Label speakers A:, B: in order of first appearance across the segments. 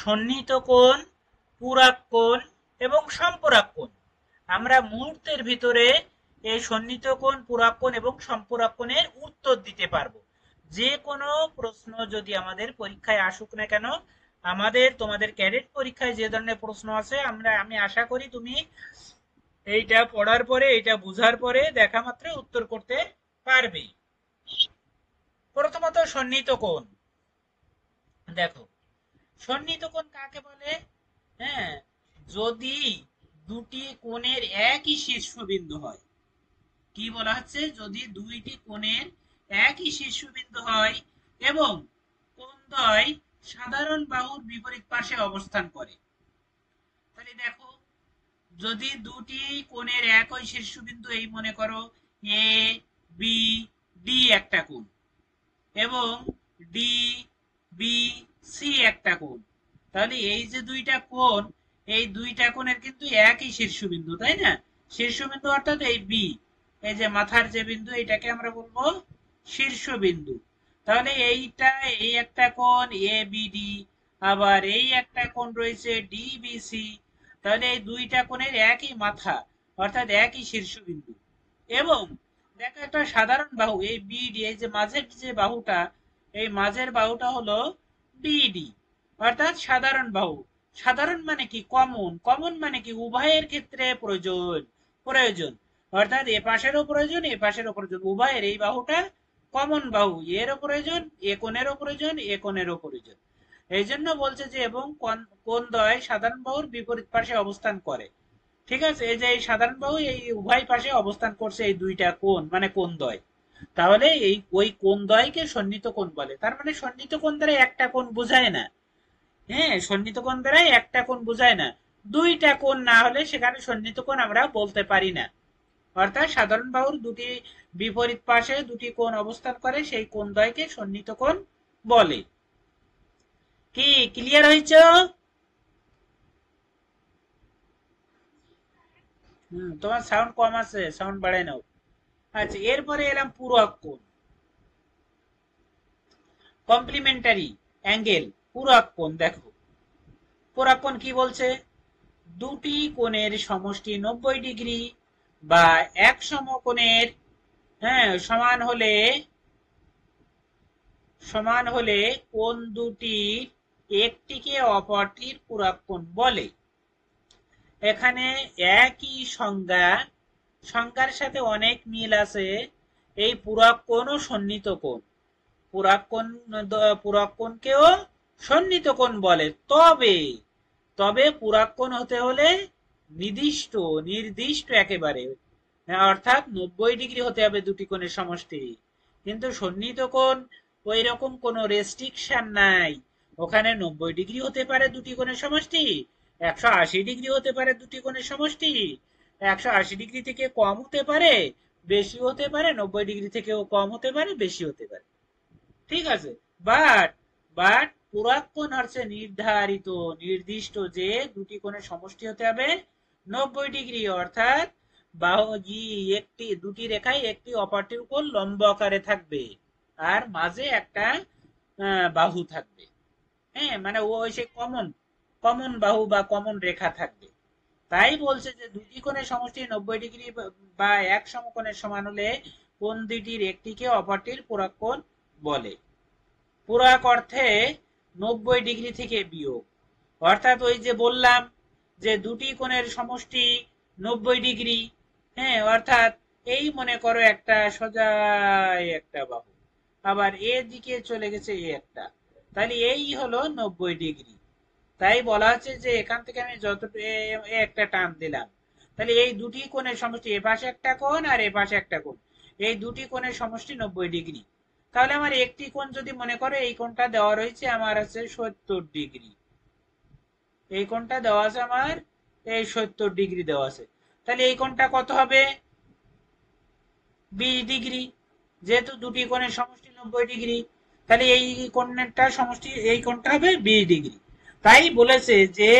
A: সন্নিহিত কোণ, পূরক কোণ এবং সম্পূরক কোণ। আমরা মুহূর্তের ভিতরে এই সন্নিহিত কোণ, পূরক কোণ এবং সম্পূরক কোণের উত্তর দিতে পারবো। যে কোনো প্রশ্ন যদি আমাদের পরীক্ষায় আসুক না কেন, তোমাদের ক্যাডেট পরীক্ষায় যে ধরনের প্রশ্ন আছে আমি আশা করি তুমি এইটা পড়ার পরে, এইটা বুঝার পরে দেখা মাত্র উত্তর করতে পারবে। প্রথমত সন্নিহিত কোণ দেখো, সন্নিহিত কোণ কাকে বলে? হ্যাঁ, যদি দুটি কোণের একই শীর্ষবিন্দু হয়। কি বলা হচ্ছে? যদি দুইটি কোণের একই শীর্ষবিন্দু হয় এবং কোণদ্বয় সাধারণ বাহুর বিপরীত পাশে অবস্থান করে। তাহলে দেখো, যদি দুটি কোণের একই শীর্ষবিন্দু, এই মনে করো এ বি ডি একটা কোণ এবং ডি বি সি একটা কোণ, তাহলে এই যে দুইটা কোণ, এই দুইটা কোণের কিন্তু একই শীর্ষবিন্দু, তাই না? শীর্ষবিন্দু অর্থাৎ এই বি, এই যে মাথার যে বিন্দু, এটাকে আমরা বলবো শীর্ষবিন্দু। তাহলে এইটা, এই একটা কোণ এ বি ডি, আবার এই একটা কোণ রয়েছে ডি বি সি। তাহলে এই দুইটা কোণের একই মাথা অর্থাৎ একই শীর্ষবিন্দু। এবং দেখো, একটা সাধারণ বাহু এই বিডি, এই যে মাঝের যে বাহুটা, এই মাঝের বাহুটা হলো বিডি, অর্থাৎ সাধারণ বাহু। সাধারণ মানে কি? কমন। কমন মানে কি? উভয়ের ক্ষেত্রে প্রয়োজন। প্রয়োজন অর্থাৎ এ পাশেরও প্রয়োজন, এ পাশেরও প্রয়োজন, উভয়ের এই বাহুটা কমন বাহু, এরও প্রয়োজন, এ কোণেরও প্রয়োজন, এ কোণেরও প্রয়োজন। এই জন্য বলছে যে এবং কোণদ্বয় সাধারণ বাহুর বিপরীত পাশে অবস্থান করে। ঠিক আছে, এই যে এই সাধারণ বাহু এই উভয় পাশে অবস্থান করছে এই দুইটা কোণ, মানে কোণদ্বয়। তাহলে এই ওই কোণদ্বয়কে সন্নিহিত কোণ বলে। তার মানে সন্নিহিত কোণ দ্বারা একটা কোণ বোঝায় না। হ্যাঁ, সন্নিহিত কোণ দ্বারা একটা কোণ বোঝায় না। দুইটা কোণ না হলে সেখানে সন্নিহিত কোণ আমরা বলতে পারি না। অর্থাৎ সাধারণ বাহুর দুটি বিপরীত পাশে দুটি কোণ অবস্থান করে, সেই কোণদ্বয়কে সন্নিহিত কোণ বলে। কি ক্লিয়ার হয়েছে? তোমার সাউন্ড কম আছে, সাউন্ড বাড়াই নাও। আচ্ছা, এরপরে এলাম পূরক কোণ, কমপ্লিমেন্টারি অ্যাঙ্গেল। পূরক কোণ দেখো, পূরক কোণ কি বলছে? দুটি কোণের সমষ্টি 90 ডিগ্রি বা এক সমকোণের, হ্যাঁ, সমান হলে কোণ দুটির একটিকে অপরটির পূরক কোণ বলে। এখানে একই সংজ্ঞার সাথে অনেক মিল আছে। এই পূরক কোণ ও সন্নিহিত কোণ, পূরক কোণ, পূরক কোণকেও সন্নিহিত কোণ বলে। তবে তবে পূরক কোণ হতে হলে নির্দিষ্ট, নির্দিষ্ট একেবারে, অর্থাৎ 90 ডিগ্রি হতে হবে দুটি কোণের সমষ্টি। কিন্তু সন্নিহিত কোণ ওই রকম কোনো রেস্ট্রিকশন নাই। ওখানে 90 ডিগ্রি হতে পারে দুটি কোণের সমষ্টি, 180 ডিগ্রি হতে পারে দুটি কোণের সমষ্টি, 180 ডিগ্রি থেকে কম হতে পারে, বেশি হতে পারে, 90 ডিগ্রি থেকেও কম হতে পারে, বেশি হতে পারে। ঠিক আছে, বাট বাট পূরক কোণ হচ্ছে নির্ধারিত, নির্দিষ্ট, যে দুটি কোণের সমষ্টি হতে হবে 90 ডিগ্রি, অর্থাৎ বাহু একটি, দুটি রেখায় একটি অপরটির উপর লম্ব আকারে থাকবে আর মাঝে একটা বাহু থাকবে। হ্যাঁ, মানে ওই সে কমন, কমন বাহু বা কমন রেখা থাকবে। তাই বলছে যে দুটি কোণের সমষ্টি 90 ডিগ্রি বা এক সমকোণের সমান হলে কোণ দুটির একটিকে অপরটির পূরক কোণ বলে। পূরক অর্থে 90 ডিগ্রি থেকে বিয়োগ, অর্থাৎ ওই যে বললাম যে দুটি কোণের সমষ্টি 90 ডিগ্রি। হ্যাঁ, অর্থাৎ এই মনে করো একটা সোজা একটা বাহু, আবার এ দিকে চলে গেছে এ একটা, তাহলে এই হলো 90 ডিগ্রি। তাই বলা হচ্ছে যে এখান থেকে আমি যতটুকু একটা টান দিলাম, তাহলে এই দুটি কোণের সমষ্টি, এ পাশে একটা কোণ আর এ পাশে একটা কোণ, এই দুটি কোণের সমষ্টি 90 ডিগ্রি। তাহলে আমার একটি কোণ যদি মনে করো এই কোণটা দেওয়া রয়েছে আমার আছে 70 ডিগ্রি, এই কোণটা দেওয়া আছে আমার, এই 70 ডিগ্রি দেওয়া আছে, তাহলে এই কোণটা কত হবে? 20 ডিগ্রি। যেহেতু দুটি কোণের সমষ্টি 90 ডিগ্রি, তাহলে এই কোণটা সমষ্টি, এই কোণটা হবে 20 ডিগ্রি। তাই বলেছে যে,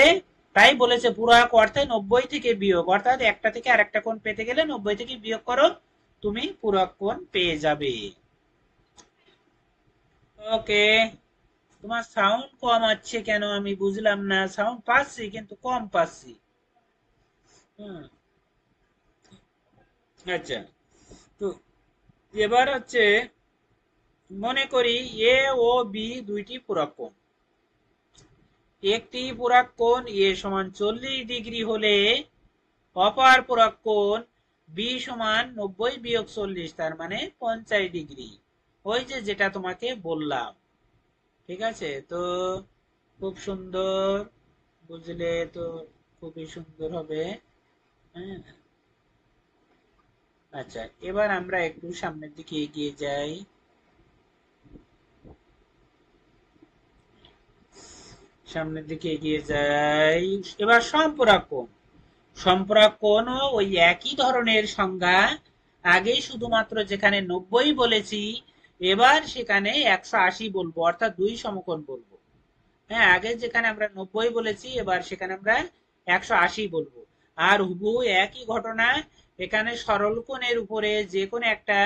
A: তাই বলেছে পূরক অর্থে 90 থেকে বিয়োগ, অর্থাৎ একটা থেকে আরেকটা কোণ পেতে গেলে 90 থেকে বিয়োগ করো, তুমি পূরক কোণ পেয়ে যাবে। ওকে, তোমার সাউন্ড কম আছে কেন আমি বুঝলাম না, সাউন্ড পাচ্ছি কিন্তু কম পাচ্ছি। হুম। আচ্ছা, তো এবার হচ্ছে মনে করি এ ও বি দুইটি পূরক কোণ। একটি পূরক কোণ এ সমান 40 ডিগ্রি হলে অপর পূরক কোণ বি সমান 90 - 40, তার মানে 50 ডিগ্রি। ওই যে যেটা তোমাকে বললাম। ঠিক আছে, তো খুব সুন্দর, বুঝলে তো খুবই সুন্দর হবে। হ্যাঁ। আচ্ছা, এবার আমরা একটু সামনের দিকে এগিয়ে যাই। সামনের দিকে এগিয়ে যাই। এবার সম্পূরক কোণ। সম্পূরক কোণও ওই একই ধরনের সংজ্ঞা। আগে শুধুমাত্র যেখানে 90 বলেছি, এবার সেখানে 180 বলবো, অর্থাৎ দুই সমকোণ বলবো। হ্যাঁ, আগে যেখানে আমরা 90 বলেছি, এবার সেখানে আমরা 180 বলবো। আর হুবহু একই ঘটনা, এখানে সরল কোণের উপরে যে কোনো একটা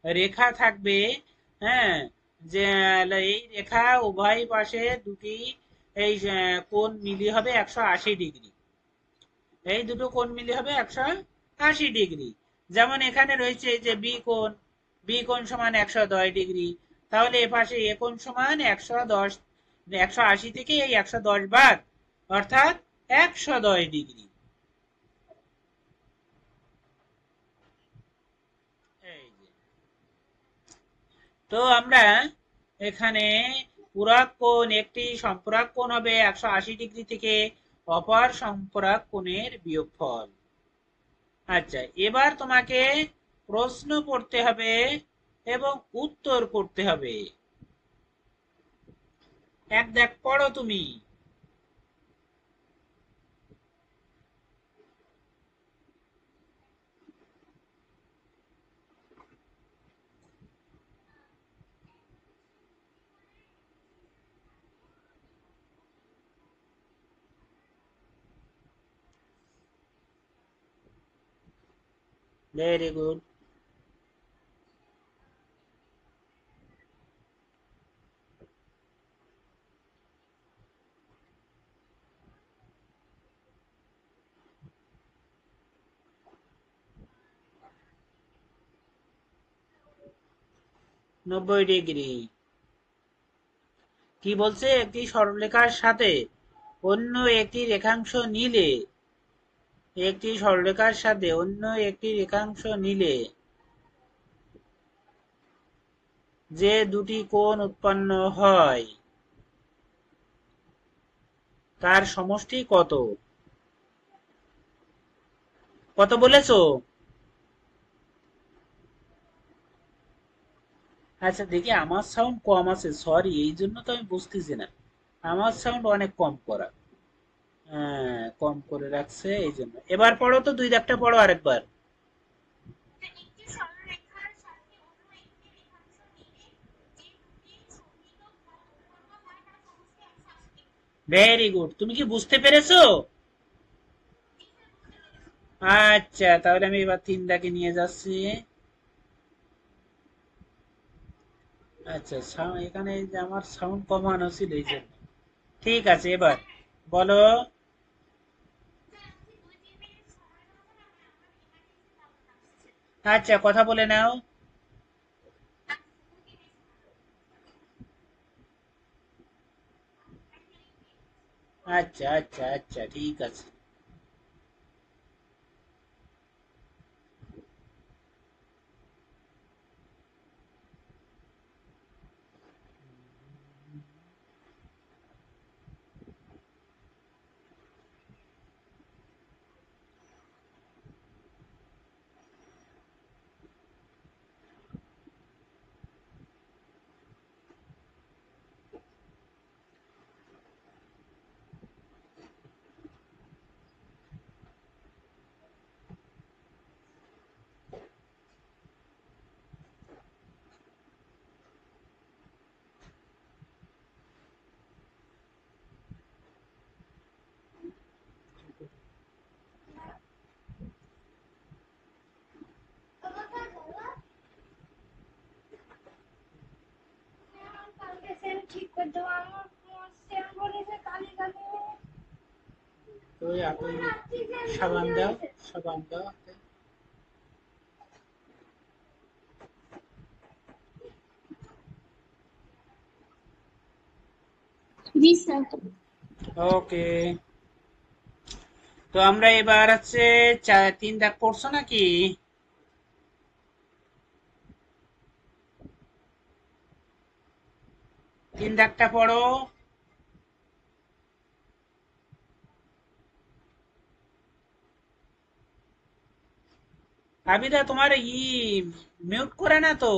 A: রেখা থাকবে। হ্যাঁ, যে এই রেখা উভয় পাশে দুটি এই কোণ মিলিয়ে হবে 180 ডিগ্রি। এই দুটো কোণ মিলিয়ে হবে 180 ডিগ্রি। যেমন এখানে রয়েছে এই যে বি কোণ সমান 110 ডিগ্রি। তাহলে এ পাশে এ কোণ সমান 110, 180 থেকে এই 110 বাদ, অর্থাৎ 110 ডিগ্রি। এই যে, তো আমরা এখানে পূরক কোণ, একটি সম্পূরক কোণ হবে 180 ডিগ্রি থেকে অপর সম্পূরক কোণের বিয়োগফল। আচ্ছা, এবার তোমাকে প্রশ্ন পড়তে হবে এবং উত্তর করতে হবে। এক দেখ পড়ো তুমি। Very good. নব্বই ডিগ্রি। কি বলছে, একটি সরলরেখার সাথে অন্য একটি রেখাংশ নিলে, একটি সরলরেখার সাথে অন্য একটি রেখাংশ নিলে যে দুটি কোণ উৎপন্ন হয় তার সমষ্টি কত? কত বলেছো? আচ্ছা দেখি, আমার সাউন্ড কম আছে, সরি, এই জন্য তো আমি বুঝতেছি না। আমার সাউন্ড অনেক কম করা। হ্যাঁ, কম করে রাখছে এই জন্য। এবার পড়ো তো, দুই দাগটা পড়ো আরেকবার। ভেরি গুড, তুমি কি বুঝতে পেরেছো? আচ্ছা, তাহলে আমি এবার তিন দাগে নিয়ে যাচ্ছি। আচ্ছা, এখানে এই যে আমার সাউন্ড কমানো ছিল এই জন্য। ঠিক আছে, এবার বলো। আচ্ছা, কথা বলে নাও। আচ্ছা আচ্ছা আচ্ছা, ঠিক আছে। ওই আপনি সাবান দাও, সাবান দাও।
B: জি স্যার।
A: ওকে, তো আমরা এবার হচ্ছে 3 দাগ পড়ছো নাকি? 3 দাগটা পড়ো। আবিদা তোমার মিউট করে না তো,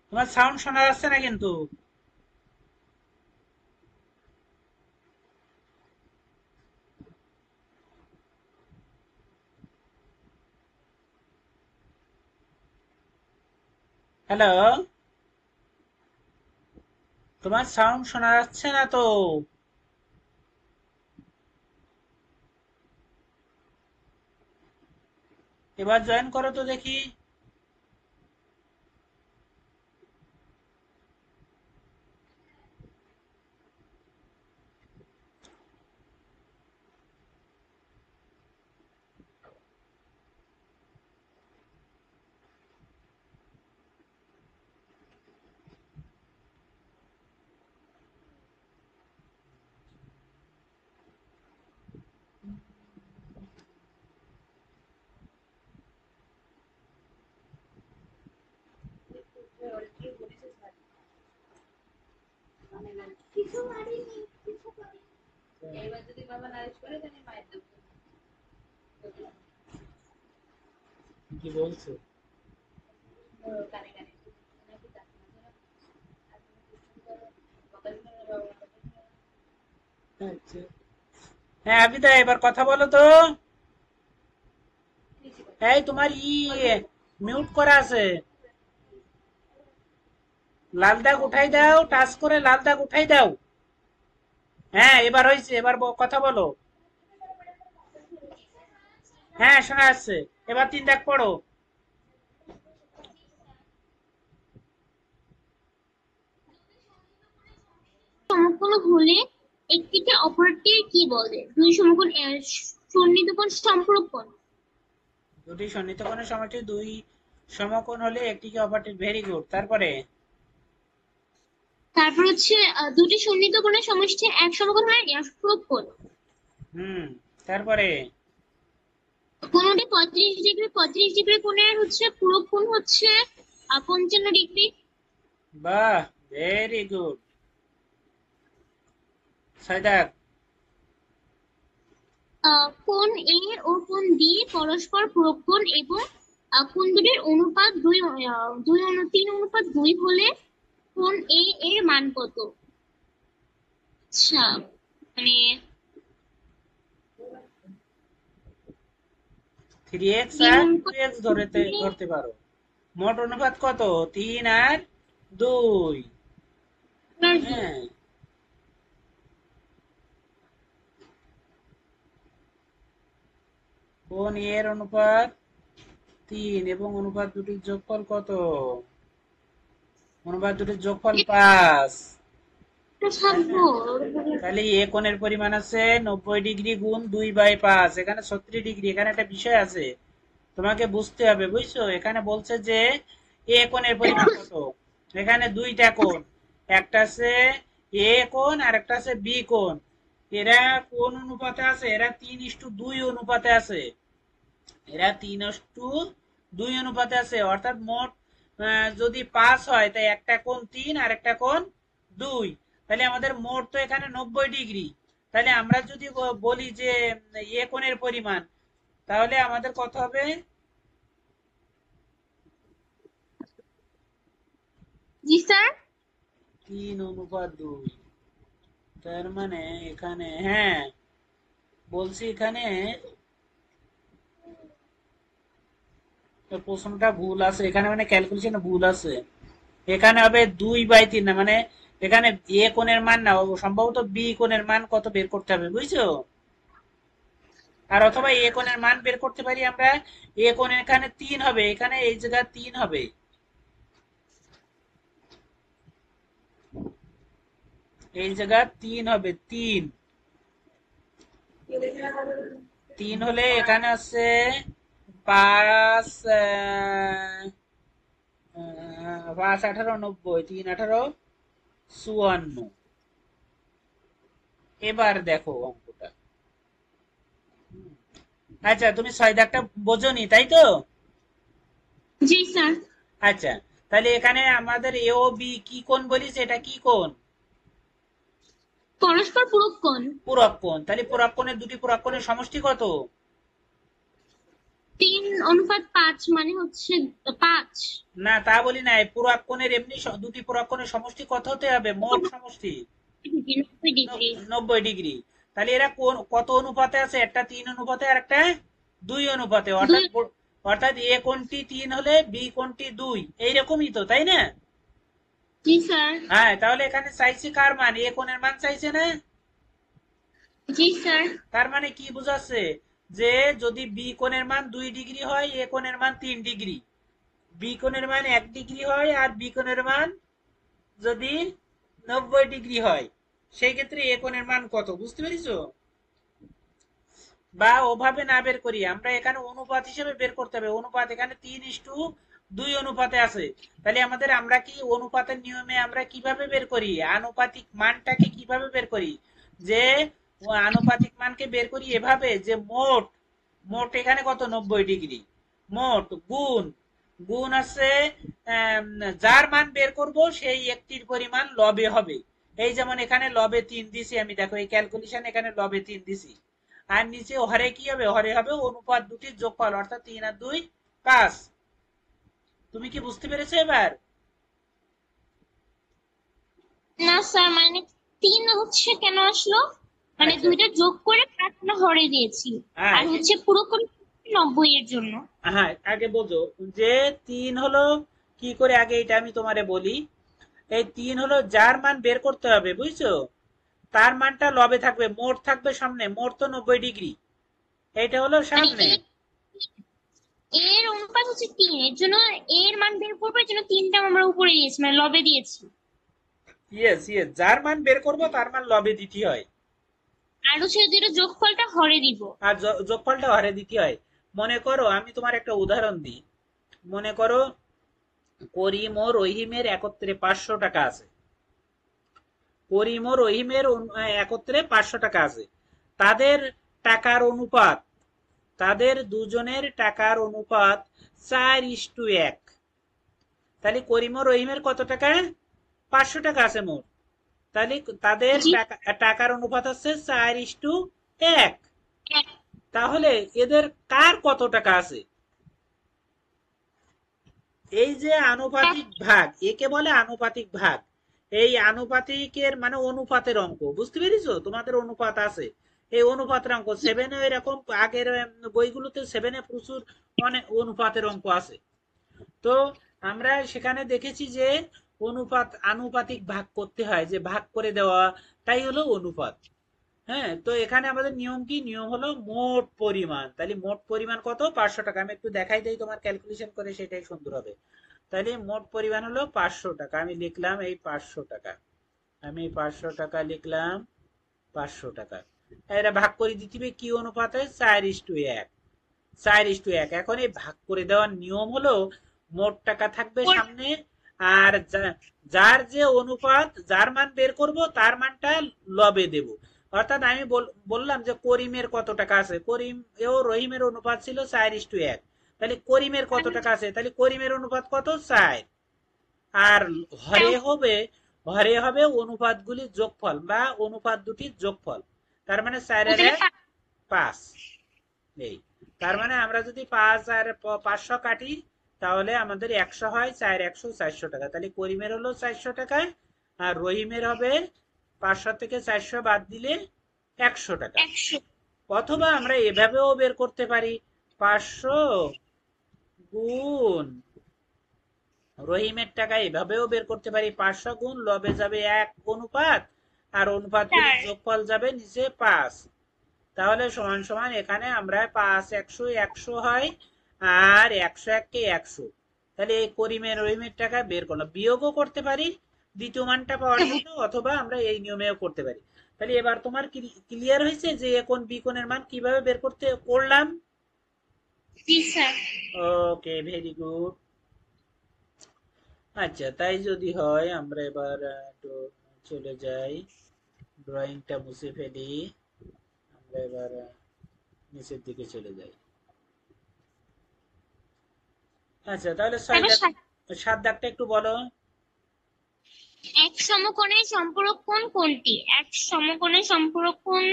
A: তোমার সাউন্ড শোনা যাচ্ছে না কিন্তু। হ্যালো, তোমার সাউন্ড শোনা যাচ্ছে না তো। এবার জয়েন করো তো দেখি। কি বলছো? আচ্ছা, হ্যাঁ আবিদা এবার কথা বলো তো। এই তোমার মিউট করা আছে। লাল দাগ উঠাই দাও, টাচ করে লাল দাগ উঠাই দাও। হ্যাঁ এবার হয়েছে, এবার কথা বলো। হ্যাঁ শোনা যাচ্ছে। এবার 3 দাগ পড়ো।
B: সমকোণ হলে একটিকে অপরটির কি বলে? দুই সমকোণ সন্নিধি সম্পর্কণ।
A: দুটি সন্নিহিতকোণের সমষ্টি দুই সমকোণ হলে একটিকে অপরটির, ভেরি গুড। তারপরে
B: তারপর হচ্ছে দুটি সন্নিহিত কোণের সমষ্টি এক সমকোণ হয় পূরক কোণ।
A: হুম, তারপরে
B: কোণটি 35 ডিগ্রি কোণের হচ্ছে পূরক কোণ হচ্ছে 55 ডিগ্রি।
A: বাহ, ভেরি গুড। 6 দাগ
B: কোণ এ ও কোণ বি পরস্পর পূরক কোণ এবং কোণ দুটির অনুপাত 3:2 হলে কোণ এ এর মান কত? আচ্ছা, মানে
A: 3x
B: তিন
A: আর
B: অনুপাত
A: 2x ধরতে পারো। মোট অনুপাত কত? 3 আর 2।
B: দুই।
A: হ্যাঁ, কোণ এর অনুপাত 3 এবং অনুপাত দুটির যোগফল কত? অনুপাত দুটির যোগফল 5।
B: থাকবো।
A: হ্যাঁ, তাহলে এ কোণের পরিমাণ আছে 90 ডিগ্রি গুণ 2/5, এখানে 36 ডিগ্রি। এখানে একটা বিষয় আছে, তোমাকে বুঝতে হবে, বুঝছো? এখানে বলছে যে এ কোণের পরিমাণ কত। এখানে দুইটা কোণ, একটা আছে এ কোণ আর একটা আছে বি কোণ। এরা কোন অনুপাতে আছে? এরা 3:2 অনুপাতে আছে। এরা 3:2 অনুপাতে আছে, অর্থাৎ মোট যদি 5 হয় তাই একটা কোণ 3 আর একটা কোণ 2। তাহলে আমাদের মোট তো এখানে 90 ডিগ্রি। তাহলে আমরা যদি বলি যে এ কোণের পরিমাণ, তাহলে আমাদের কত হবে?
B: জি স্যার।
A: 3:2। তার মানে এখানে, হ্যাঁ বলছি, এখানে প্রশ্নটা ভুল আছে, এখানে মানে ক্যালকুলেশন ভুল আছে। এখানে হবে 2/3 না, মানে এখানে এ কোণের মান না, সম্ভবত বি কোণের মান কত বের করতে হবে, বুঝছো? আর অথবা এ কোণের মান বের করতে পারি আমরা। এ কোণ এখানে 3 হবে, এখানে এই জায়গায় 3 হবে। এই জায়গা 3 হবে, 3 3 হলে এখানে আছে 5 5 18 90, 3 18 54। এবার দেখো অঙ্কটা। আচ্ছা, তুমি 6 দাগটা বোঝোনি তাই তো?
B: জি স্যার।
A: আচ্ছা, তাহলে এখানে আমাদের এ ও বি কি কোণ বলিস, এটা কি কোণ?
B: পরস্পর পূরক কোণ।
A: পূরক কোণ। তাহলে পূরক কোণের দুটি পূরক কোণের সমষ্টি কত?
B: 3:5 মানে হচ্ছে 5।
A: না, তা বলি নাই, পূরক কোণের এমনি দুটি পূরক কোণের সমষ্টি কত হতে হবে, মোট সমষ্টি?
B: 90 ডিগ্রি।
A: 90 ডিগ্রি। তাহলে এরা কোন কত অনুপাতে আছে? একটা 3 অনুপাতে আর একটা 2 অনুপাতে,
B: দুই।
A: অর্থাৎ এ কোণটি 3 হলে বি কোণটি 2, এইরকমই তো, তাই না?
B: জি স্যার।
A: হ্যাঁ, তাহলে এখানে চাইছে কার মান? এ কোণের মান চাইছে না?
B: জি স্যার।
A: তার মানে কি বোঝাচ্ছে? যে যদি বি কোণের মান 2 ডিগ্রি হয়, এ কোণের মান 3 ডিগ্রি, বি কোণের মান 1 ডিগ্রি হয়, আর বি কোণের মান যদি 90 ডিগ্রি হয়, সেই ক্ষেত্রে এ কোণের মান কত, বুঝতে পেরেছো? বা ওভাবে না বের করি, আমরা এখানে অনুপাত হিসেবে বের করতে হবে। অনুপাত এখানে 3:2 অনুপাতে আছে। তাহলে আমরা কি অনুপাতের নিয়মে আমরা কিভাবে বের করি, আনুপাতিক মানটাকে কিভাবে বের করি? যে আনুপাতিক মানকে বের করি এভাবে, যে মোট, মোট এখানে কত, 90 ডিগ্রি, মোট গুণ, গুণ আছে যার মান বের করব সেই একটির পরিমাণ লবে হবে। এই যেমন এখানে লবে 3 দিছি আমি, দেখো এই ক্যালকুলেশন, এখানে লবে 3 দিছি। আর নিচে হরে কি হবে, হরে হবে অনুপাত দুটির যোগফল, অর্থাৎ 3 আর 2 5। তুমি কি বুঝতে পেরেছো এবার?
B: না স্যার, মানে 3 হচ্ছে কেন আসলো, মানে
A: আচ্ছা,
B: দুইটা যোগ করে 5 আমরা হরে দিয়েছি।
A: হ্যাঁ
B: আর হচ্ছে পুরো করে 90 এর জন্য।
A: হ্যাঁ, আগে বোঝো যে 3 হলো কি করে, আগে এটা আমি তোমারে বলি। এই 3 হলো যার মান বের করতে হবে, বুঝছো? তার মানটা লবে থাকবে, মোট থাকবে সামনে, মোট তো 90 ডিগ্রি, এইটা হলো
B: মানে
A: সামনে।
B: এর অনুপাত হচ্ছে 3, এর জন্য এর মান বের করবো, এর জন্য 3টা আমরা উপরে দিয়েছি, মানে লবে দিয়েছি।
A: ইয়েস ইয়েস, যার মান বের করব তার মান লবে দিতে হয়।
B: আর হচ্ছে দুটো যোগফলটা হরে দিব।
A: আর যোগফলটা হরে দিতে হয়। মনে করো আমি তোমার একটা উদাহরণ দিই। মনে করো করিম ও রহিমের একত্রে 500 টাকা আছে। করিম ও রহিমের একত্রে 500 টাকা আছে। তাদের টাকার অনুপাত, তাদের দুজনের টাকার অনুপাত 4:1। তাহলে করিম ও রহিমের কত টাকা? 500 টাকা আছে মোট। তাহলে তাদের
B: জি।
A: টাকার অনুপাত হচ্ছে 4:1। তাহলে এদের কার কত টাকা আছে? এই যে আনুপাতিক ভাগ, একে বলে আনুপাতিক ভাগ। এই আনুপাতিকের মানে অনুপাতের অঙ্ক, বুঝতে পেরেছো? তোমাদের অনুপাত আছে, এই অনুপাতের অঙ্ক 7-এ এরকম, আগের বইগুলোতে 7-এ প্রচুর অনেক অনুপাতের অঙ্ক আছে। তো আমরা সেখানে দেখেছি যে আনুপাতিক ভাগ করতে হয়, যে ভাগ করে দেওয়া, তাই হলো অনুপাত। হ্যাঁ, তো এখানে আমাদের নিয়ম কি? নিয়ম হলো মোট পরিমাণ। তাহলে মোট পরিমাণ কত? 500 টাকা। আমি একটু দেখাই দেই তোমার, ক্যালকুলেশন করে সেটাই সুন্দর হবে। তাহলে মোট পরিমাণ হলো 500 টাকা, আমি লিখলাম এই 500 টাকা, আমি 500 টাকা লিখলাম, 500 টাকা। এটা ভাগ করে দিতে হবে কি অনুপাতে? 4:1। 4:1। এখন এই ভাগ করে দেওয়ার নিয়ম হলো মোট টাকা থাকবে সামনে, আর যার যে অনুপাত, যার মান বের করব তার মানটা লবে দেব। অর্থাৎ আমি বললাম যে করিমের কত টাকা আছে, করিম ও রহিমের অনুপাত ছিল 4:1। তাহলে করিমের কত টাকা আছে? তাহলে করিমের অনুপাত কত? 4। আর হরে হবে, হরে হবে অনুপাতগুলির যোগফল বা অনুপাত দুটির যোগফল। তার মানে 4 আর
B: ওখানে
A: 1 5। এই, তার মানে আমরা যদি 5 আর 500 কাটি, তাহলে আমাদের 100 হয়, 4 100 400 টাকা। তাহলে করিমের হলো 400 টাকা, আর রহিমের হবে 500 থেকে 400 বাদ দিলে 100 টাকা।
B: 100।
A: অথবা আমরা এভাবেও বের করতে পারি, 500 গুণ রহিমের টাকা, এভাবেও বের করতে পারি, 500 গুণ লবে যাবে 1 অনুপাত, আর অনুপাতগুলির
B: 4।
A: যোগফল যাবে নিচে 5। তাহলে সমান সমান এখানে আমরা 5 100 100 হয়, আর 100 1 কে 100। তাহলে এই করিমের রহিমের টাকা বের করলাম। বিয়োগও করতে পারি, দ্বিতীয় মানটা পাওয়ার জন্য, অথবা আমরা এই নিয়মেও করতে পারি। তাহলে এবার তোমার ক্লিয়ার হয়েছে যে এ কোণ বি কোণের মান কিভাবে বের করতে করলাম?
B: জি স্যার।
A: ওকে, ভেরি গুড। আচ্ছা, তাই যদি হয় আমরা এবার একটু চলে যাই, ড্রয়িংটা মুছে ফেলি, আমরা এবার নিচের দিকে চলে যাই। আচ্ছা, তাহলে ছয়
B: তারপর
A: দাগ, সাত দাগটা একটু বলো।
B: এক সমকোণের সম্পূরক কোণ কোনটি? এক সমকোণের সম্পূরক কোণ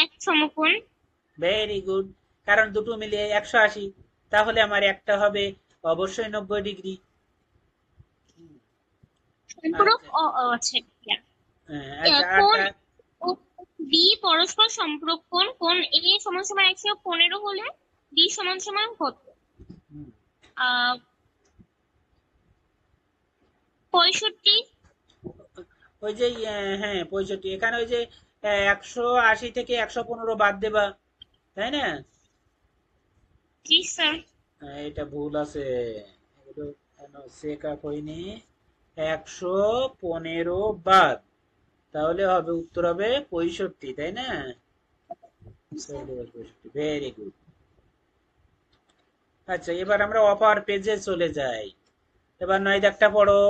B: এক সমকোণ।
A: ভেরি গুড, কারণ দুটো মিলিয়ে 180, তাহলে আমার একটা হবে অবশ্যই 90 ডিগ্রি।
B: সম্পূরক
A: আচ্ছা,
B: আছে।
A: আচ্ছা,
B: কোণ
A: আটটা।
B: ও বি পরস্পর সম্পূরক কোণ, কোণ এ সমান সমান 115 হলে বি সমান সমান কত?
A: হুম,
B: 65।
A: ওই যে হ্যাঁ 65, এখানে ওই যে 180 থেকে 115 বাদ দেবা, তাই না?
B: জি স্যার।
A: এটা ভুল আছে, এগুলো কেন চেক আপ হয়নি। 115 বাদ, তাহলে হবে উত্তর হবে 65, তাই না? Very good. আচ্ছা, এবার আমরা অপার পেজে চলে যাই। এবার 9 দাগটা পড়ো।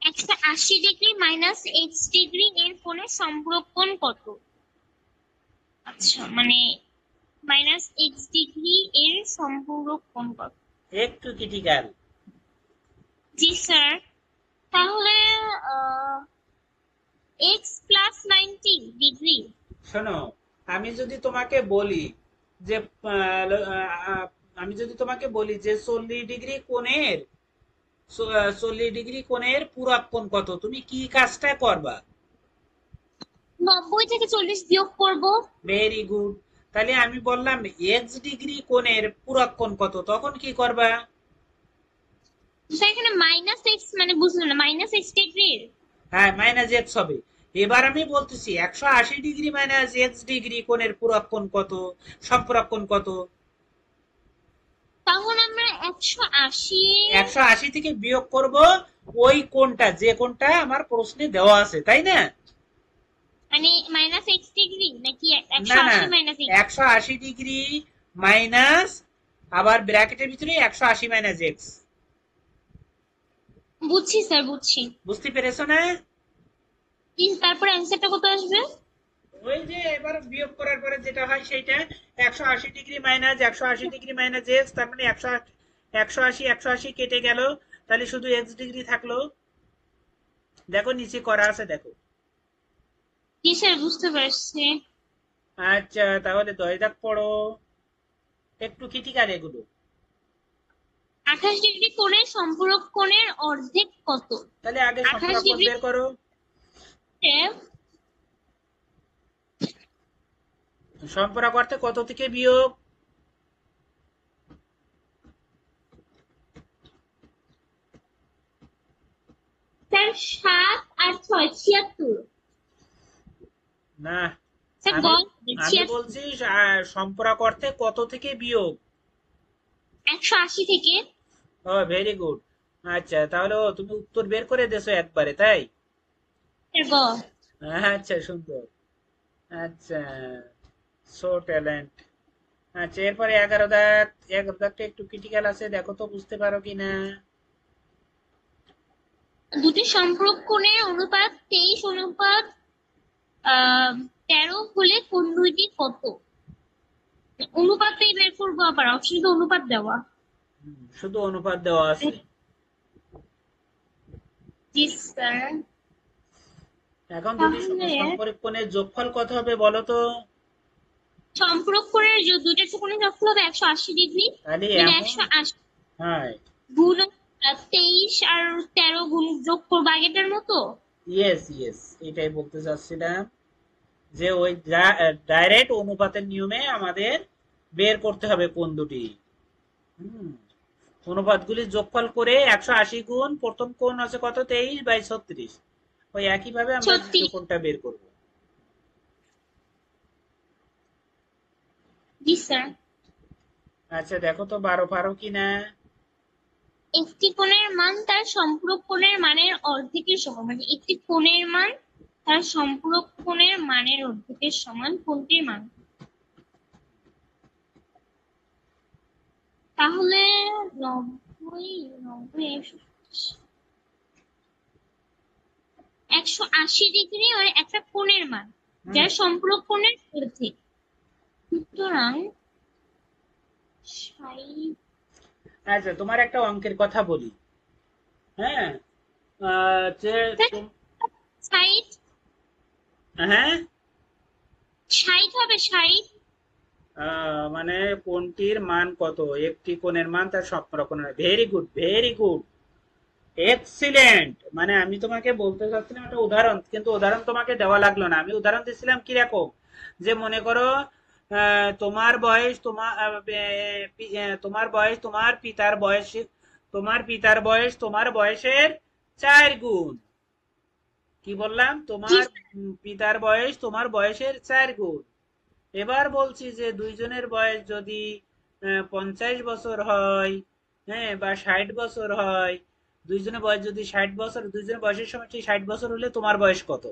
B: 180 ডিগ্রি মাইনাস এক্স ডিগ্রি এর কোণের সম্পূরক কোণ কত? আচ্ছা মানে মাইনাস এক্স ডিগ্রি এর সম্পূরক কোণ কত?
A: একটু ক্রিটিক্যাল।
B: জি স্যার। তাহলে এক্স প্লাস 90 ডিগ্রি।
A: শোনো, আমি যদি তোমাকে বলি যে আহ, আহ, আমি যদি তোমাকে বলি যে 40 ডিগ্রি কোণের 40 ডিগ্রি কোণের পূরক কোণ কত, তুমি কি কাজটা করবা?
B: 90 থেকে 40 বিয়োগ করব।
A: Very good. তাহলে আমি বললাম এক্স ডিগ্রি কোণের পূরক কোণ কত, তখন কি করবা?
B: স্যার এখানে মাইনাস এক্স মানে বুঝলাম না, মাইনাস এক্স ডিগ্রি।
A: হ্যাঁ, মাইনাস এক্স হবে। এবার আমি বলতেছি 180 ডিগ্রি মাইনাস এক্স ডিগ্রি কোণের পূরক কোণ কত, সম্পূরক কোণ কত?
B: তখন আমরা 180
A: 180 থেকে বিয়োগ করব ওই কোণটা, যে কোণটা আমার প্রশ্নে দেওয়া আছে, তাই না?
B: মানে মাইনাস এক্স ডিগ্রি নাকি একশো
A: না, না,
B: আশি মাইনাস এক্স?
A: 180 ডিগ্রি মাইনাস, আবার ব্র্যাকেটের ভিতরে 180 মাইনাস এক্স।
B: বুঝছি স্যার, বুঝছি।
A: বুঝতে পেরেছো না?
B: তারপরে অ্যান্সারটা কত আসবে?
A: ওই যে এবার বিয়োগ করার পরে যেটা হয় সেইটা, 180 degree minus 180 degree minus x, তার মানে 180 কেটে গেল, তাহলে শুধু এক্স ডিগ্রি থাকলো। দেখো নিচে করা আছে, দেখো।
B: জি স্যার, বুঝতে পারছি।
A: আচ্ছা, তাহলে 10 দাগ পড়ো, একটু ক্রিটিক্যাল এগুলো।
B: 28 ডিগ্রি কোণের সম্পূরক কোণের অর্ধেক কত?
A: তাহলে আগে
B: আঠাশ
A: সম্পূরক কোণ
B: ডিগ্রি
A: বের করো। সম্পূরক অর্থে কত থেকে বিয়োগ?
B: স্যার 7 আর 6 76।
A: না,
B: স্যার
A: আমি
B: গল
A: আমি
B: 76।
A: বলছি সম্পূরক অর্থে কত থেকে বিয়োগ।
B: 180 থেকে।
A: ও, ভেরি গুড। আচ্ছা, তাহলে তুমি উত্তর বের করে দেছো একবারে, তাই?
B: স্যার গ।
A: আচ্ছা, সুন্দর। আচ্ছা, সো ট্যালেন্ট। আচ্ছা, এরপরে 11 দাগ। 11 দাগটা একটু ক্রিটিক্যাল আছে, দেখো তো বুঝতে পারো কিনা।
B: দুটি সম্পূরক কোণের অনুপাত 23:13 হলে কোন দুইটি কত? অনুপাতই বের করবো, আবার অপশন তো অনুপাত দেওয়া।
A: শুধু অনুপাত দেওয়া আছে।
B: জি স্যার।
A: এখন দুটি
B: তাহলে
A: সম্পর্ক কোণের যোগফল কত হবে বলো তো?
B: সম্পূরক কোণের দুইটা কোণের যোগফল হবে 180 ডিগ্রি।
A: তাহলে
B: মানে
A: এমন,
B: 180
A: হ্যাঁ,
B: গুণ 23 আর 13 গুণ যোগ করবো আগেটার মতো।
A: ইয়েস ইয়েস, এটাই বলতে চাচ্ছিলাম, যে ওই ডাইরেক্ট অনুপাতের নিয়মে আমাদের বের করতে হবে কোণ দুটি। হুম, অনুপাতগুলি যোগফল করে 180 গুণ প্রথম কোণ আছে কত, 23/36, ওই একই ভাবে আমরা
B: সত্যি।
A: দ্বিতীয় কোণটা বের করব।
B: জি স্যার।
A: আচ্ছা, দেখো তো 12 পারো কিনা।
B: একটি কোণের মান তার সম্পূরক কোণের মানের অর্ধেকের সমান, মানে একটি কোণের মান তার সম্পূরক কোণের মানের অর্ধেকের সমান কোনটির মান? তাহলে 90, 90, 180 ডিগ্রি মানে একটা কোণের মান যার সম্পূরক কোণের অর্ধেক। সুতরাং 60।
A: আচ্ছা, তোমার একটা অঙ্কের কথা বলি। হ্যাঁ, যে
B: 60,
A: হ্যাঁ,
B: 60 হবে 60।
A: মানে কোনটির মান কত, একটি কোণের মান তার সম্পূরক কোণের। Very good, very good, excellent. মানে আমি তোমাকে বলতে চাচ্ছিলাম একটা উদাহরণ, কিন্তু উদাহরণ তোমাকে দেওয়া লাগলো না। আমি উদাহরণ দিচ্ছিলাম কিরকম, যে মনে করো তোমার বয়স তোমার বয়স তোমার বয়সের 4 গুণ। কি বললাম?
B: জি
A: তোমার পিতার বয়স তোমার বয়সের 4 গুণ। এবার বলছি যে দুইজনের বয়স যদি 50 বছর হয়, হ্যাঁ, বা 60 বছর হয়, দুইজনের বয়স যদি 60 বছর, দুইজনের বয়সের সময় ঠিক 60 বছর হলে তোমার বয়স কত?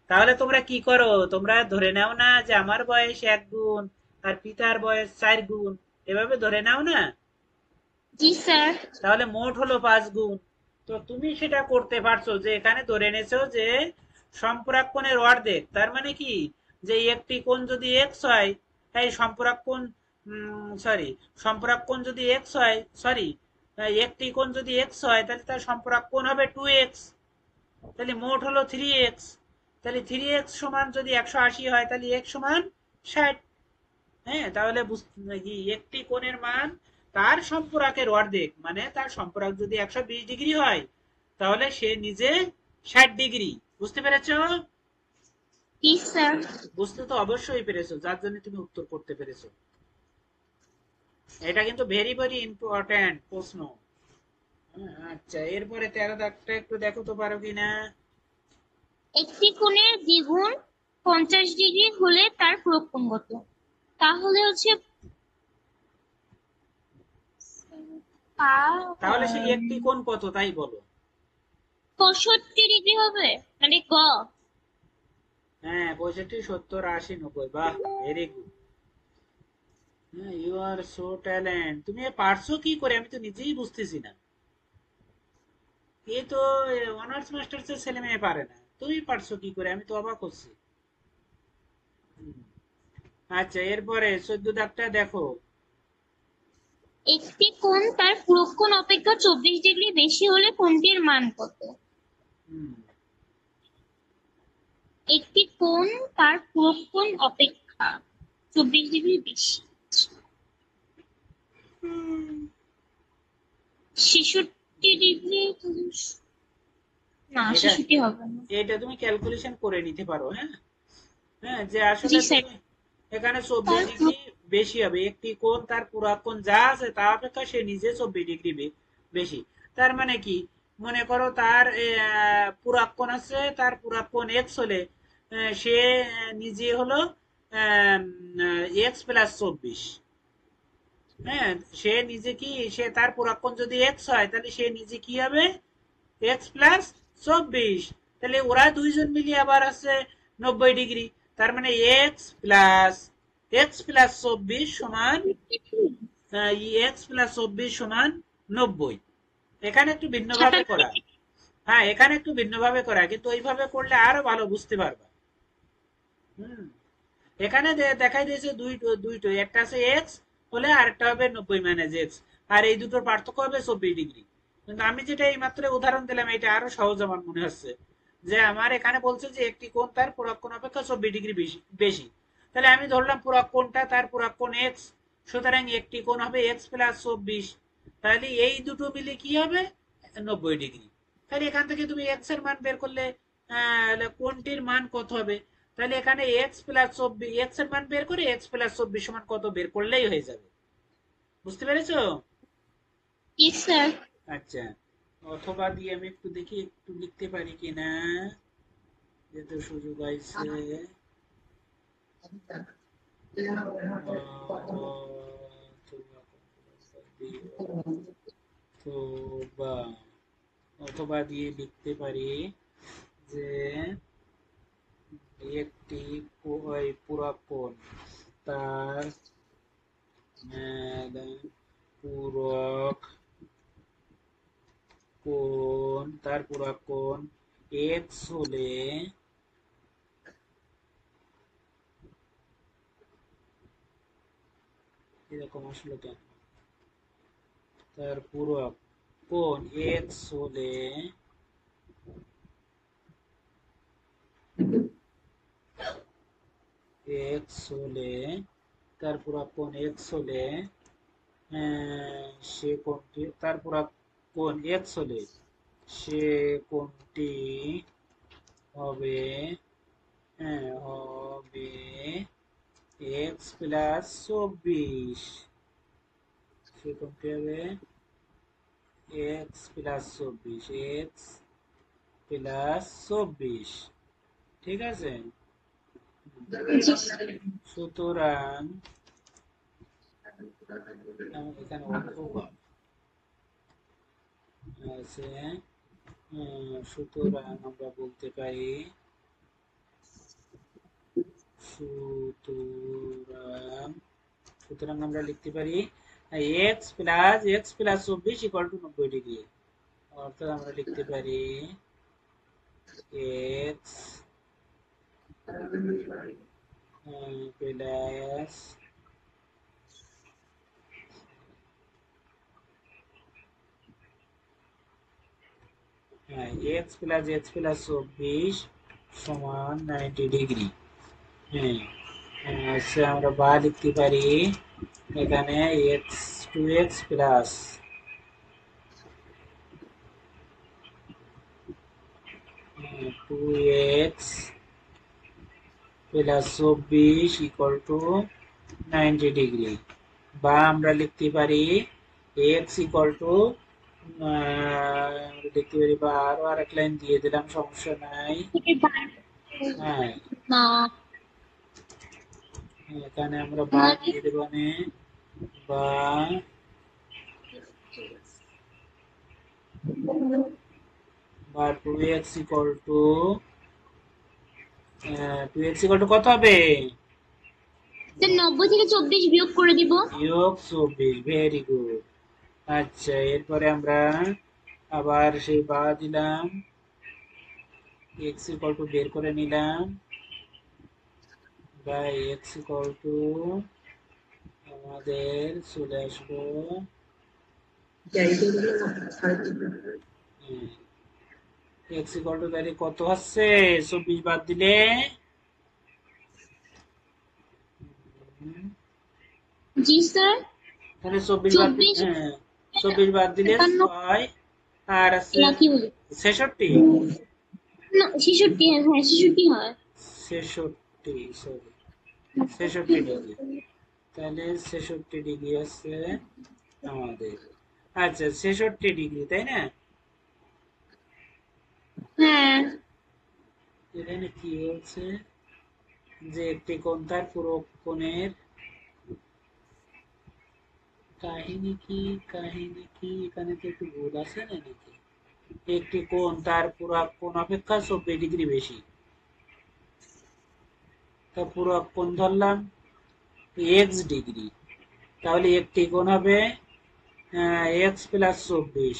A: তাহলে তোমরা কি করো, তোমরা ধরে নাও না যে আমার বয়স 1 গুণ আর পিতার বয়স 4 গুণ, এভাবে ধরে নাও না।
B: জি স্যার।
A: তাহলে মোট হলো 5 গুণ। তো তুমি সেটা করতে পারছো যে এখানে ধরে নেছো যে সম্পূরক কোণের অর্ধেক, তার মানে কি, যে একটি কোণ যদি এক্স হয়, এই সম্পূরক কোণ, সরি, সম্পূরক কোণ যদি এক্স হয়, সরি, একটি কোণ যদি এক্স হয় তাহলে তার সম্পূরক কোণ হবে 2x। তাহলে মোট হলো 3x। তাহলে 3x সমান যদি 180 হয় তাহলে x সমান 60। হ্যাঁ, তাহলে একটি কোণের মান তার সম্পূরকের অর্ধেক, মানে তার সম্পূরক যদি 120 ডিগ্রি হয় তাহলে সে নিজে 60 ডিগ্রি। বুঝতে পেরেছো?
B: জি স্যার।
A: বুঝতে তো অবশ্যই পেরেছো, যার জন্য তুমি উত্তর করতে পেরেছো। এটা কিন্তু ভেরি ভেরি ইম্পর্টেন্ট প্রশ্ন। আচ্ছা, এরপরে 13 দাগটা একটু দেখো তো পারো কিনা।
B: একটি কোণের দ্বিগুণ 50 ডিগ্রি হলে তার পূরক কোণ কত? তাহলে হচ্ছে
A: তাহলে সেই একটি কোণ কত তাই বলো।
B: 65 ডিগ্রি হবে, মানে গ।
A: হ্যাঁ, 65, 70, 80, 90, বাহ, very good. You are so talent. তুমি এ পারছো কি করে আমি তো নিজেই বুঝতেছি না। এ তো অনার্স মাস্টার্স এর ছেলে মেয়ে পারে না, তুমি পারছো কি করে আমি তো অবাক হচ্ছি। হুম। আচ্ছা, এরপরে 14 দাগটা দেখো।
B: একটি কোণ তার পূরক কোণ অপেক্ষা 24 ডিগ্রি বেশি হলে কোণটির মান কত?
A: হুম।
B: একটি কোণ তার পূরক কোণ অপেক্ষা 24 ডিগ্রি বেশি। 66 ডিগ্রি। না,
A: এটা
B: 66 হবে না।
A: এটা তুমি ক্যালকুলেশন করে নিতে পারো। হ্যাঁ, হ্যাঁ, যে
B: জি
A: আসলে
B: স্যার।
A: তুমি এখানে চব্বিশ
B: তার
A: ডিগ্রি বেশি হবে, একটি কোণ তার পুরো কোণ যা আছে তা অপেক্ষা সে নিজে 24 ডিগ্রি বেশি। তার মানে কি, মনে করো তার পুরা কোণ আছে, তার পুরা কোণ এক্স হলে সে নিজে হলো x+24। হ্যাঁ, সে নিজে কি, সে তার পুরা কোণ যদি এক্স হয় তাহলে সে নিজে কি হবে, x+24। তাহলে ওরা দুইজন মিলিয়ে আবার আছে 90 ডিগ্রি। তার মানে x+24 সমান x+24 সমান 90। এখানে একটু ভিন্নভাবে করা।
B: 57।
A: হ্যাঁ, এখানে একটু ভিন্নভাবে করা, কিন্তু ওইভাবে করলে আরো ভালো বুঝতে পারবা। হুম। এখানে দেখাই দিয়েছে দুইটো, একটা আছে এক্স হলে আরেকটা হবে 90 - এক্স, আর এই দুটোর পার্থক্য হবে 24 ডিগ্রি। কিন্তু আমি যেটা এই মাত্র উদাহরণ দিলাম এটা আরো সহজ আমার মনে হচ্ছে, যে আমার এখানে বলছে যে একটি কোণ তার পুরক কোণ অপেক্ষা 24 ডিগ্রি বেশি। তাহলে আমি ধরলাম পুরক কোণটা তার পুরক কোণ এক্স, সুতরাং একটি কোণ হবে x+24। তাহলে এই দুটো মিলে কি হবে, 90 ডিগ্রি। তাহলে এখান থেকে তুমি এক্স এর মান বের করলে কোণটির মান কত হবে। তাহলে এখানে x+24, এক্স এর মান বের করে x+24 সমান কত বের করলেই হয়ে যাবে। বুঝতে পেরেছো?
B: জি স্যার।
A: আচ্ছা, অথবা দিয়ে আমি একটু দেখি একটু লিখতে পারি কিনা, যেহেতু সুযোগ আছে। অথবা অথবা দিয়ে লিখতে পারি যে একটি পূরক কোণ তার পূরক পূরক কোণ এক্স হলে এরকম আসলে কেন, তার পূরক কোণ এক্স হলে তার পূরক কোণ এক্স হলে সে কোণটি তার পূরক কোণ এক্স হলে সে কোণটি হবে হবে এক্স প্লাস 24, সে কোণটি হবে এক্স প্লাস 24, ঠিক আছে।
B: জি স্যার।
A: সুতরাং এখানে অথবা আছে, সুতরাং আমরা বলতে পারি সুতরাং সুতরাং আমরা লিখতে পারি x plus 24 equal to 90 degree, অর্থাৎ আমরা লিখতে পারি এক্স প্লাস এক্স প্লাস 24 সমান 90 ডিগ্রি। হ্যাঁ, আচ্ছা আমরা বা লিখতে পারি এখানে x 2x plus 2x plus 24 equal to 90 degree, বা আমরা লিখতে পারি x ইকুয়াল টু লিখতে পারি, বা আরো আরেক লাইন দিয়ে দিলাম, সমস্যা নাই। হ্যাঁ,
B: না,
A: এখানে আমরা বা দিয়ে দেব, বা বা 2x equal to 2x equal to কত হবে?
B: 90 থেকে 24 বিয়োগ করে দিব।
A: বিয়োগ 24, ভেরি গুড। আচ্ছা, এরপরে আমরা আবার সেই বা দিলাম, x ইকুয়াল টু বের করে নিলাম, বা x ইকুয়াল টু আমাদের চলে আসলো x ইকুয়াল টু তাহলে কত হচ্ছে 24 বাদ দিলে
B: জি স্যার।
A: তাহলে 24 বাদ দিলে 6 আর আছে
B: লাকি বলি
A: 66,
B: না, 66, হ্যাঁ 66 হয়।
A: 66 সরি 66 ডিগ্রি, তাহলে 66 ডিগ্রি আছে আমাদের। আচ্ছা 66 ডিগ্রি, তাই না?
B: হ্যাঁ
A: এখানে কি বলছে যে একটি কোণ তার পুরো কোণের কাহিনী কি এখানে তো একটু ভুল আছে না নাকি? একটি কোণ তার পুরো কোণ অপেক্ষা 24 ডিগ্রি বেশি, তা পুরো কোণ ধরলাম এক্স ডিগ্রি, তাহলে একটি কোণ হবে এক্স প্লাস 24,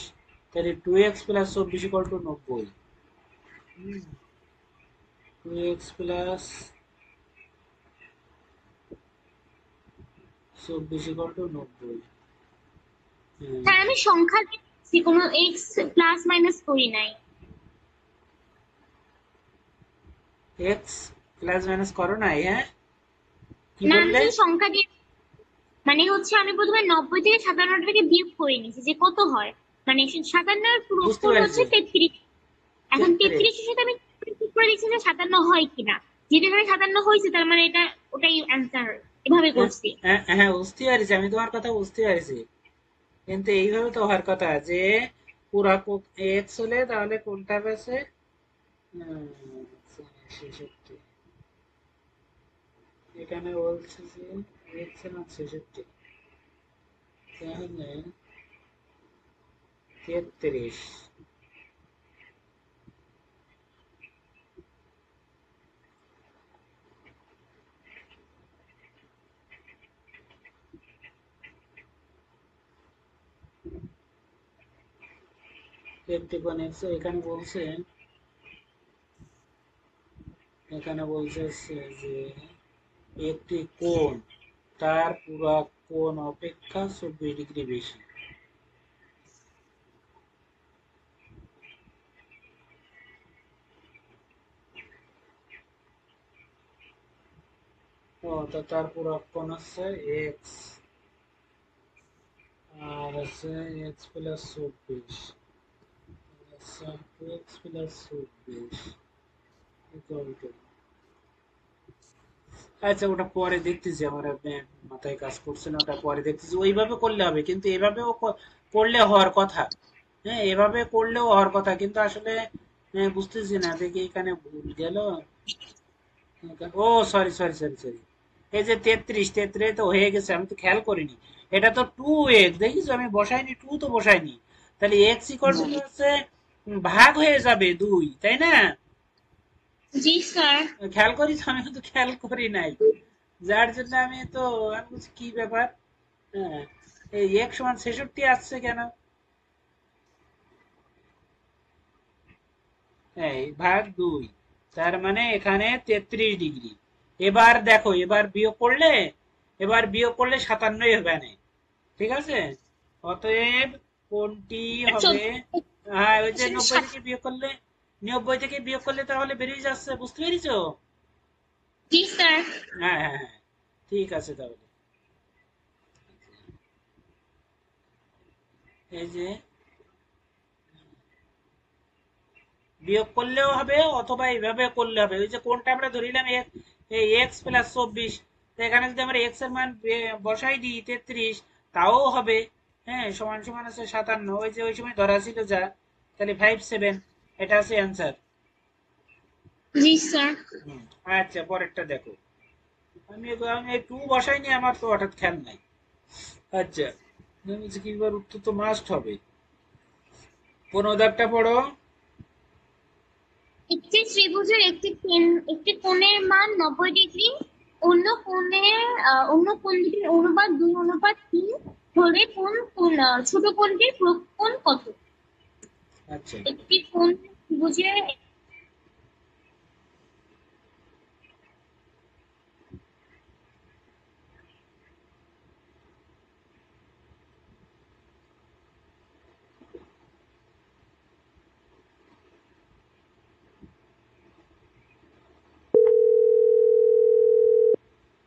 A: তাহলে 2x plus 24 equal to 90, 2x plus 24 equal to 90।
B: Sir, আমি সংখ্যা দিচ্ছি, কোনো এক্স প্লাস মাইনাস করি নাই।
A: এক্স প্লাস মাইনাস করো নাই, হ্যাঁ কি
B: না, আমি
A: বললে?
B: শুধু সংখ্যা দিয়ে, মানে হচ্ছে আমি প্রথমে 90 থেকে 57 থেকে বিয়োগ করে নিয়েছি যে কত হয়, মানে 57 পুরো
A: বুঝতে
B: কোণ হচ্ছে
A: পেরেছি,
B: 33। এখন 33 এর সাথে আমি ঠিক করে দিচ্ছি যে 57 হয় কিনা, যেটা এখানে 57 হয়েছে তার মানে এটা ওটাই অ্যান্সার, এভাবে
A: হ্যাঁ
B: করছি।
A: হ্যাঁ হ্যাঁ, বুঝতে পারছি, আমি তোমার কথা বুঝতে পারছি, কিন্তু এইভাবে তো হওয়ার কথা যে পুরা এক্স হলে তাহলে কোনটা আছে 66, এখানে বলছে যে এক্স এর মান 66, তাহলে 33। একটি কোণ x এখানে বলছে যে একটি কোণ তার পুরা কোণ অপেক্ষা 24 ডিগ্রি বেশি। তো তার পুরা কোণ হচ্ছে এক্স, আর হচ্ছে x plus 24, x plus 24 equal to, আচ্ছা ওটা পরে দেখতেছি, আমার মাথায় কাজ করছে না, ওটা পরে দেখতেছি। ওইভাবে করলে হবে, কিন্তু এভাবেও করলে হওয়ার কথা। হ্যাঁ, এভাবে করলেও হওয়ার কথা, কিন্তু আসলে বুঝতেছি না, দেখি এখানে ভুল গেল। ও সরি সরি সরি সরি, এই যে 33 তো হয়ে গেছে, আমি তো খেয়াল করিনি। এটা তো 2x, দেখিস আমি বসাইনি, 2 তো বসাইনি। তাহলে x ইকুয়াল টু হচ্ছে ভাগ হয়ে যাবে 2, তাই না?
B: জি স্যার।
A: খেয়াল করিস, আমি কিন্তু খেয়াল করি নাই, যার জন্য আমি বলছি কি ব্যাপার। হ্যাঁ, এই এক সমান 66 আসছে কেন? এই ভাগ 2, তার মানে এখানে 33 ডিগ্রি। এবার দেখো, এবার বিয়োগ করলে 57 হবে না, ঠিক আছে? অতএব কোনটি হবে? হ্যাঁ, ওই যে 90 থেকে বিয়োগ করলে, 90 থেকে বিয়োগ করলে তাহলে বেরিয়ে যাচ্ছে, বুঝতে পেরেছো?
B: জি স্যার।
A: হ্যাঁ হ্যাঁ হ্যাঁ, ঠিক আছে তাহলে। এই যে বিয়োগ করলেও হবে, অথবা এইভাবে করলে হবে। ওই যে কোনটা আমরা ধরিলাম, এক্স প্লাস 24, তো এখানে যদি আমরা এক্স এর মান বসাই দিই 33, তাও হবে। হ্যাঁ, সমান সমান আছে 57, ওই যে ওই সময় ধরা ছিল যা, তাহলে 57, এটা আছে অ্যান্সার।
B: জি স্যার।
A: আচ্ছা, পরেরটা দেখো। আমি 2 বসাইনি, আমার তো হঠাৎ খেয়াল নাই। আচ্ছা, আমি বলছি কি, এবার উত্তর তো মাস্ট হবে। 15 পড়ো।
B: একটি ত্রিভুজের একটি কোণের মান 90 ডিগ্রি, অন্য কোণ দুটির অনুপাত 2:3 হলে ছোট কোণটির কোণ কত?
A: আচ্ছা,
B: একটি কোণ ত্রিভুজের